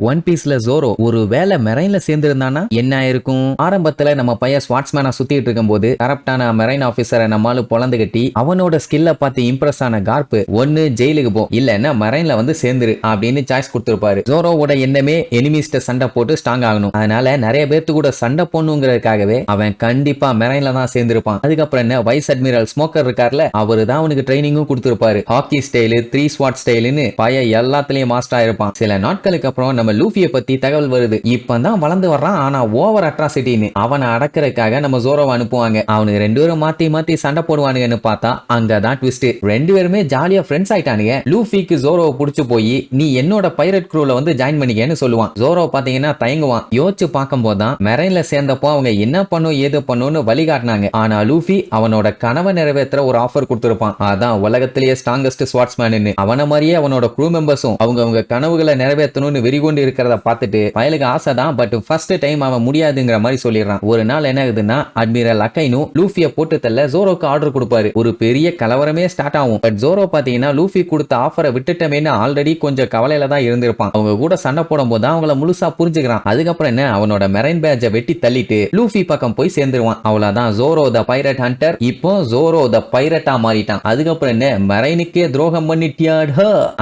One பீஸ்ல ஜோரோ ஒரு வேலை மெரைன்ல சேர்ந்திருந்தானா என்ன ஆயிருக்கும்? ஆரம்பத்துல நம்ம பையன் ஸ்வாட்ஸ்மேனா சுத்திட்டு இருக்கும்போது கரப்டான மெரைன் ஆபீசரை நம்மால பொழந்து கட்டி அவனோட ஸ்கில்ல பார்த்து இம்ப்ரெஸ் ஆன கார்ப் ஒன்னு ஜெயிலுக்கு போ இல்லன்னா மெரைன்ல வந்து சேர்ந்துரு அப்படின்னு சாய்ஸ் கொடுத்திருப்பாரு. ஜோரோவோட எண்ணமே எனிமிஸ்ட சண்டை போட்டு ஸ்ட்ராங் ஆகணும். அதனால நிறைய பேர்த்து கூட சண்டை போடணுங்கிறதுக்காகவே அவன் கண்டிப்பா மெரைன்ல தான் சேர்ந்திருப்பான். அதுக்கப்புறம் என்ன வைஸ் அட்மிரல் ஸ்மோக்கர் இருக்கார்ல, அவரு தான் அவனுக்கு ட்ரைனிங்கும் கொடுத்திருப்பாரு. ஹாக்கி ஸ்டைலு, 3 ஸ்வாட் ஸ்டைலுன்னு பையன் எல்லாத்துலயும் மாஸ்டரா இருப்பான். சில நாட்களுக்கு அப்புறம் நம்ம லூஃபியை பத்தி தகவல் வருது. இப்பதான் வளர்ந்து வர்றான், ஆனா ஓவர் அட்ராசிட்டின்னு அவனை அடக்கிறதுக்காக நம்ம ஜோரோவை அனுப்புவாங்க. அவனுக்கு ரெண்டு பேரும் மாத்தி மாத்தி சண்டை போடுவானுங்கன்னு பார்த்தா அங்கதான் ட்விஸ்ட். ரெண்டு பேருமே ஜாலியா ஃப்ரெண்ட்ஸ் ஆயிட்டானுங்க. லூஃபிக்கு ஜோரோவை புடிச்சு போய் நீ என்னோட பைரட் க்ரூல வந்து ஜாயின் பண்ணிக்கன்னு சொல்லுவான். ஜோரோ பாத்தீங்கன்னா தயங்குவான். யோசிச்சு பார்க்கும் போதுதான் மெரைன்ல சேர்ந்தப்போ அவங்க என்ன பண்ணும் ஏது பண்ணும்னு வழிகாட்டினாங்க. ஆனா லூஃபி அவனோட கனவை நிறைவேற்ற ஒரு ஆஃபர் கொடுத்திருப்பான். அதான் உலகத்திலேயே ஸ்ட்ராங்கஸ்ட் ஸ்வாட்ஸ்மேன். அவன மாதிரியே அவனோட க்ரூ மெம்பர்ஸும் அவங்க கனவுகளை நிறைவேற்றணும்னு வெறிகொண்டு இருக்கிறத பார்த்துட்டு பயலுக்கு ஆசை தான், பட் ஃபர்ஸ்ட் டைம் அவன் முடியாதுங்கிற மாதிரி சொல்லிடுறான். ஒரு நாள் என்ன ஆகுதுன்னா அட்மிரல் அக்கைனும் லூஃபிய போட்டு தள்ள ஜோரோக்கு ஆர்டர் கொடுப்பாரு. ஒரு பெரிய கலவரமே ஸ்டார்ட் ஆகும். பட் ஜோரோ பாத்தீங்கன்னா லூஃபி கொடுத்த ஆஃபரை விட்டுட்டமேன்னு ஆல்ரெடி கொஞ்சம் கவலையில தான் இருந்திருப்பான். அவங்க கூட சண்டை போடும் போது அவங்கள முழுசா புரிஞ்சுக்கிறான். அதுக்கப்புறம் என்ன அவனோட மெரைன் பேட்ஜை வெட்டி தள்ளிட்டு லூஃபி பக்கம் போய் சேர்ந்துருவான். அவ்வளவுதான், ஜோரோ த பைரட் ஹண்டர் இப்போ ஜோரோ த பைரட்டா மாறிட்டான். அதுக்கப்புறம் என்ன மெரைனுக்கே துரோகம் பண்ணிட்டியாட்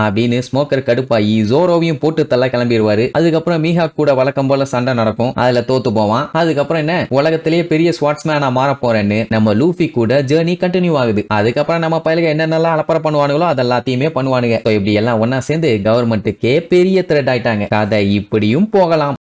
அப்படின்னு ஸ்மோக்கர் கடுப்பாயி ஜோரோவையும் போட்டு தள்ள கிளம்பிடுவாரு. அதுக்கப்புறம் மீஹா கூட வழக்கம் போல சண்டை நடக்கும். அதுல தோத்து போவான். அதுக்கப்புறம் என்ன உலகத்திலேயே பெரிய ஸ்வாட்ஸ்மேனா மாற போறேன்னு நம்ம லூஃபி கூட ஜேர்னி கண்டினியூ ஆகுது. அதுக்கப்புறம் நம்ம பையலுக்கு என்னென்னலாம் அலப்பற பண்ணுவானுங்களோ அதெல்லாத்தையுமே பண்ணுவானுங்க. இப்படி எல்லாம் ஒன்னா சேர்ந்து கவர்மெண்ட்டுக்கே பெரிய த்ரெட் ஆயிட்டாங்க. கதை இப்படியும் போகலாம்.